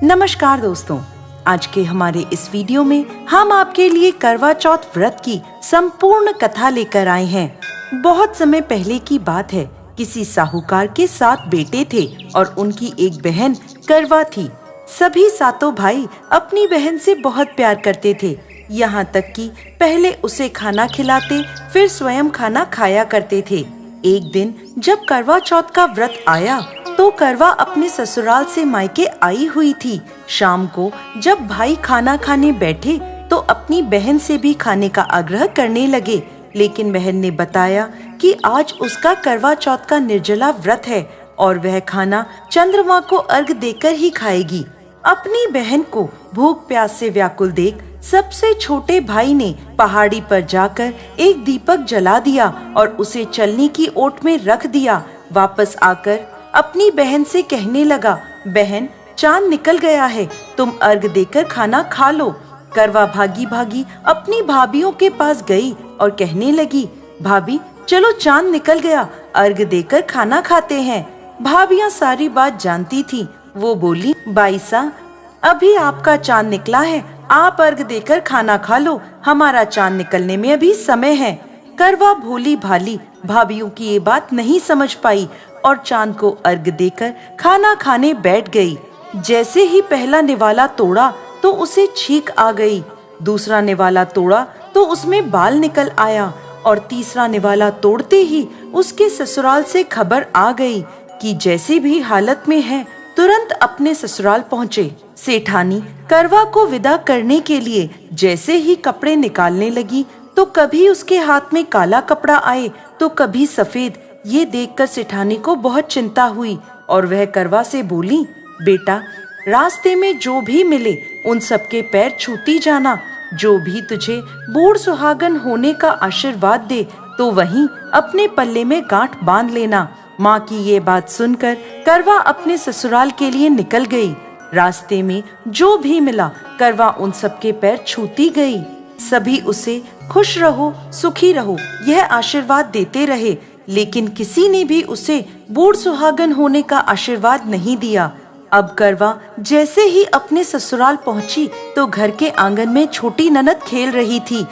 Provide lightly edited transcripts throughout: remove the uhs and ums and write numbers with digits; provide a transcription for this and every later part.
नमस्कार दोस्तों, आज के हमारे इस वीडियो में हम आपके लिए करवा चौथ व्रत की संपूर्ण कथा लेकर आए हैं। बहुत समय पहले की बात है। किसी साहूकार के 7 बेटे थे और उनकी एक बहन करवा थी। सभी सातों भाई अपनी बहन से बहुत प्यार करते थे, यहाँ तक कि पहले उसे खाना खिलाते, फिर स्वयं खाना खाया करते थे। एक दिन जब करवा चौथ का व्रत आया तो करवा अपने ससुराल से मायके आई हुई थी। शाम को जब भाई खाना खाने बैठे तो अपनी बहन से भी खाने का आग्रह करने लगे, लेकिन बहन ने बताया कि आज उसका करवा चौथ का निर्जला व्रत है और वह खाना चंद्रमा को अर्घ देकर ही खाएगी। अपनी बहन को भूख प्यास से व्याकुल देख सबसे छोटे भाई ने पहाड़ी पर जाकर एक दीपक जला दिया और उसे चलनी की ओट में रख दिया। वापस आकर अपनी बहन से कहने लगा, बहन चांद निकल गया है, तुम अर्घ देकर खाना खा लो। करवा भागी भागी अपनी भाभियों के पास गई और कहने लगी, भाभी चलो चांद निकल गया, अर्घ देकर खाना खाते हैं। भाभियां सारी बात जानती थी। वो बोली, बाईसा अभी आपका चांद निकला है, आप अर्घ देकर खाना खा लो, हमारा चांद निकलने में अभी समय है। करवा भोली भाली भाभियों की ये बात नहीं समझ पाई और चांद को अर्घ देकर खाना खाने बैठ गई। जैसे ही पहला निवाला तोड़ा तो उसे छींक आ गई, दूसरा निवाला तोड़ा तो उसमें बाल निकल आया और तीसरा निवाला तोड़ते ही उसके ससुराल से खबर आ गई कि जैसी भी हालत में है तुरंत अपने ससुराल पहुँचे। सेठानी करवा को विदा करने के लिए जैसे ही कपड़े निकालने लगी तो कभी उसके हाथ में काला कपड़ा आए तो कभी सफेद। ये देखकर सेठानी को बहुत चिंता हुई और वह करवा से बोली, बेटा रास्ते में जो भी मिले उन सबके पैर छूती जाना। जो भी तुझे बूढ़ सुहागन होने का आशीर्वाद दे तो वहीं अपने पल्ले में गांठ बांध लेना। माँ की ये बात सुनकर करवा अपने ससुराल के लिए निकल गई। रास्ते में जो भी मिला करवा उन सबके पैर छूती गई। सभी उसे खुश रहो, सुखी रहो यह आशीर्वाद देते रहे, लेकिन किसी ने भी उसे बूढ़ सुहागन होने का आशीर्वाद नहीं दिया। अब करवा जैसे ही अपने ससुराल पहुंची तो घर के आंगन में छोटी ननद खेल रही थी।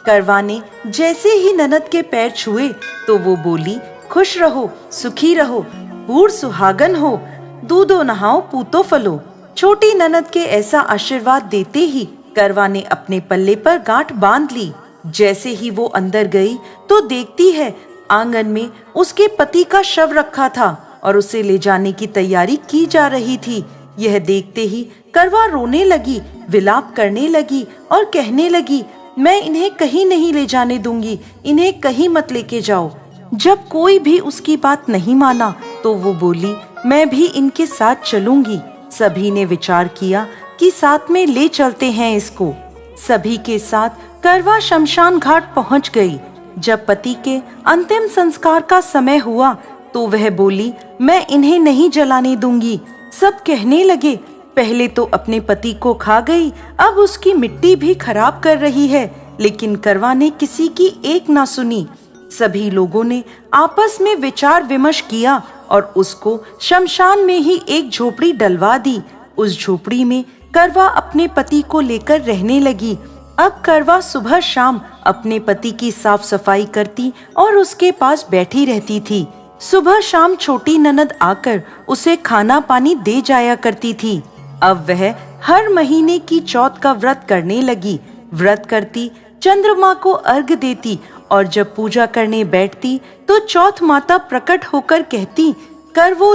करवा ने जैसे ही ननद के पैर छुए तो वो बोली, खुश रहो, सुखी रहो, बूढ़ सुहागन हो, दूधो नहाओ, पूतो फलो। छोटी ननद के ऐसा आशीर्वाद देते ही करवा ने अपने पल्ले पर गांठ बांध ली। जैसे ही वो अंदर गई तो देखती है आंगन में उसके पति का शव रखा था और उसे ले जाने की तैयारी की जा रही थी। यह देखते ही करवा रोने लगी, विलाप करने लगी और कहने लगी, मैं इन्हें कहीं नहीं ले जाने दूंगी, इन्हें कहीं मत लेके जाओ। जब कोई भी उसकी बात नहीं माना तो वो बोली, मैं भी इनके साथ चलूंगी। सभी ने विचार किया कि साथ में ले चलते हैं इसको। सभी के साथ करवा शमशान घाट पहुंच गई। जब पति के अंतिम संस्कार का समय हुआ तो वह बोली, मैं इन्हें नहीं जलाने दूंगी। सब कहने लगे, पहले तो अपने पति को खा गई, अब उसकी मिट्टी भी खराब कर रही है, लेकिन करवा ने किसी की एक ना सुनी। सभी लोगों ने आपस में विचार विमर्श किया और उसको शमशान में ही एक झोपड़ी डलवा दी। उस झोपड़ी में करवा अपने पति को लेकर रहने लगी। अब करवा सुबह शाम अपने पति की साफ सफाई करती और उसके पास बैठी रहती थी। सुबह शाम छोटी ननद आकर उसे खाना पानी दे जाया करती थी। अब वह हर महीने की चौथ का व्रत करने लगी। व्रत करती, चंद्रमा को अर्घ देती और जब पूजा करने बैठती तो चौथ माता प्रकट होकर कहती, करवो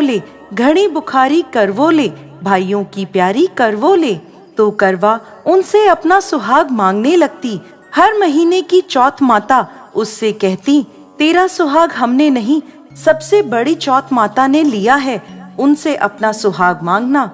ले, घड़ी बुखारी करवो ले, भाइयों की प्यारी करवो ले। तो करवा उनसे अपना सुहाग मांगने लगती। हर महीने की चौथ माता उससे कहती, तेरा सुहाग हमने नहीं, सबसे बड़ी चौथ माता ने लिया है, उनसे अपना सुहाग मांगना।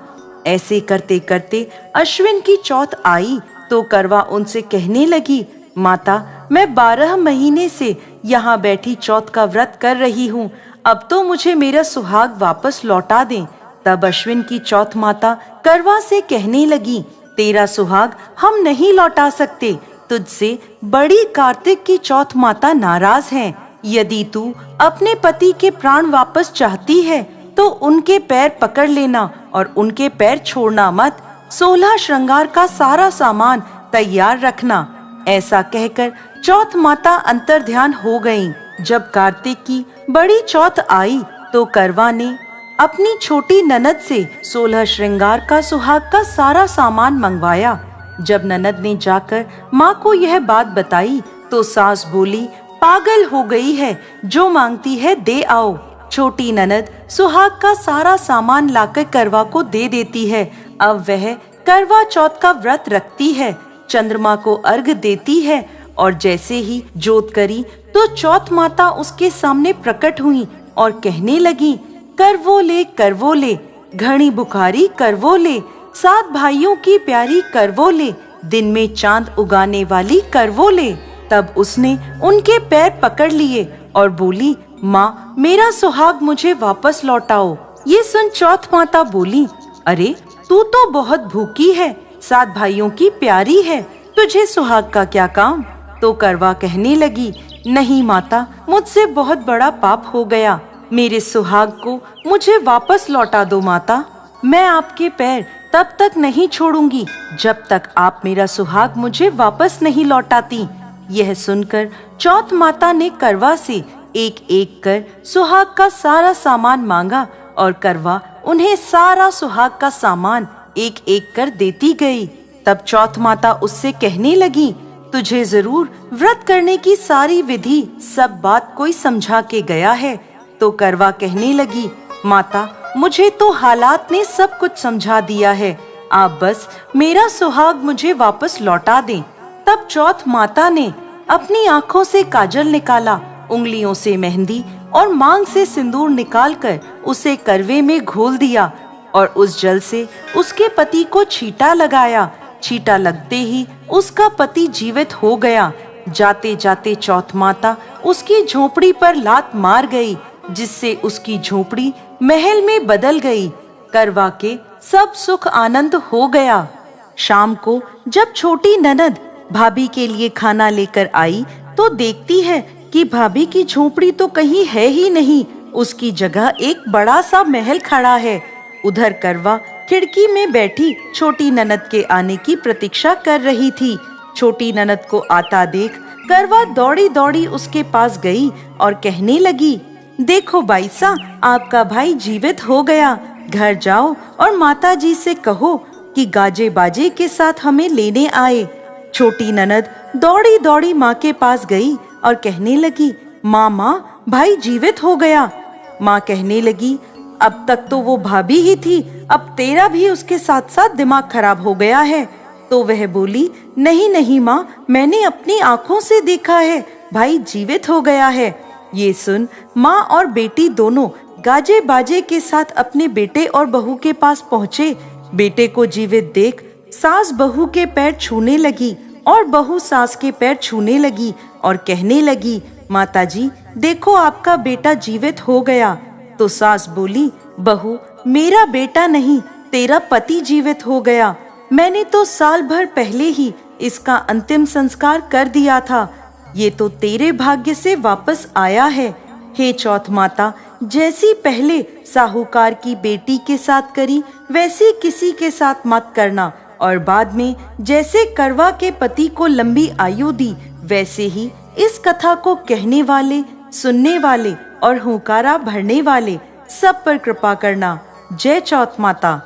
ऐसे करते करते अश्विन की चौथ आई तो करवा उनसे कहने लगी, माता मैं 12 महीने से यहाँ बैठी चौथ का व्रत कर रही हूँ, अब तो मुझे मेरा सुहाग वापस लौटा दें। तब अश्विन की चौथ माता करवा से कहने लगी, तेरा सुहाग हम नहीं लौटा सकते, तुझसे बड़ी कार्तिक की चौथ माता नाराज हैं, यदि तू अपने पति के प्राण वापस चाहती है तो उनके पैर पकड़ लेना और उनके पैर छोड़ना मत। 16 श्रृंगार का सारा सामान तैयार रखना। ऐसा कहकर चौथ माता अंतर्ध्यान हो गईं। जब कार्तिक की बड़ी चौथ आई तो करवा ने अपनी छोटी ननद से 16 श्रृंगार का सुहाग का सारा सामान मंगवाया। जब ननद ने जाकर माँ को यह बात बताई तो सास बोली, पागल हो गई है, जो मांगती है दे आओ। छोटी ननद सुहाग का सारा सामान लाकर करवा को दे देती है। अब वह करवा चौथ का व्रत रखती है, चंद्रमा को अर्घ देती है और जैसे ही जोत करी तो चौथ माता उसके सामने प्रकट हुई और कहने लगी, करवो ले, घनी बुखारी करवो ले, 7 भाइयों की प्यारी करवो ले, दिन में चांद उगाने वाली करवो ले। तब उसने उनके पैर पकड़ लिए और बोली, माँ मेरा सुहाग मुझे वापस लौटाओ। ये सुन चौथ माता बोली, अरे तू तो बहुत भूखी है, 7 भाइयों की प्यारी है, तुझे सुहाग का क्या काम। तो करवा कहने लगी, नहीं माता, मुझसे बहुत बड़ा पाप हो गया, मेरे सुहाग को मुझे वापस लौटा दो माता। मैं आपके पैर तब तक नहीं छोड़ूंगी जब तक आप मेरा सुहाग मुझे वापस नहीं लौटाती। यह सुनकर चौथ माता ने करवा से एक एक कर सुहाग का सारा सामान मांगा और करवा उन्हें सारा सुहाग का सामान एक एक कर देती गई। तब चौथ माता उससे कहने लगी, तुझे जरूर व्रत करने की सारी विधि सब बात कोई समझा के गया है। तो करवा कहने लगी, माता मुझे तो हालात ने सब कुछ समझा दिया है, आप बस मेरा सुहाग मुझे वापस लौटा दें। तब चौथ माता ने अपनी आँखों से काजल निकाला, उंगलियों से मेहंदी और मांग से सिंदूर निकालकर उसे करवे में घोल दिया और उस जल से उसके पति को छींटा लगाया। छींटा लगते ही उसका पति जीवित हो गया। जाते जाते चौथ माता उसकी झोपड़ी पर लात मार गई, जिससे उसकी झोपड़ी महल में बदल गई। करवा के सब सुख आनंद हो गया। शाम को जब छोटी ननद भाभी के लिए खाना लेकर आई तो देखती है कि भाभी की झोपड़ी तो कहीं है ही नहीं, उसकी जगह एक बड़ा सा महल खड़ा है। उधर करवा खिड़की में बैठी छोटी ननद के आने की प्रतीक्षा कर रही थी। छोटी ननद को आता देख करवा दौड़ी दौड़ी उसके पास गई और कहने लगी, देखो बाईसा, आपका भाई जीवित हो गया। घर जाओ और माता जी से कहो कि गाजे बाजे के साथ हमें लेने आए। छोटी ननद दौड़ी दौड़ी माँ के पास गई और कहने लगी, माँ भाई जीवित हो गया। माँ कहने लगी, अब तक तो वो भाभी ही थी, अब तेरा भी उसके साथ साथ दिमाग खराब हो गया है। तो वह बोली, नहीं माँ, मैंने अपनी आँखों से देखा है, भाई जीवित हो गया है। ये सुन माँ और बेटी दोनों गाजे बाजे के साथ अपने बेटे और बहू के पास पहुँचे। बेटे को जीवित देख सास बहू के पैर छूने लगी और बहू सास के पैर छूने लगी और कहने लगी, माताजी देखो आपका बेटा जीवित हो गया। तो सास बोली, बहू मेरा बेटा नहीं, तेरा पति जीवित हो गया। मैंने तो साल भर पहले ही इसका अंतिम संस्कार कर दिया था, ये तो तेरे भाग्य से वापस आया है। हे चौथ माता, जैसी पहले साहूकार की बेटी के साथ करी वैसी किसी के साथ मत करना, और बाद में जैसे करवा के पति को लंबी आयु दी वैसे ही इस कथा को कहने वाले, सुनने वाले और हुंकारा भरने वाले सब पर कृपा करना। जय चौथ माता।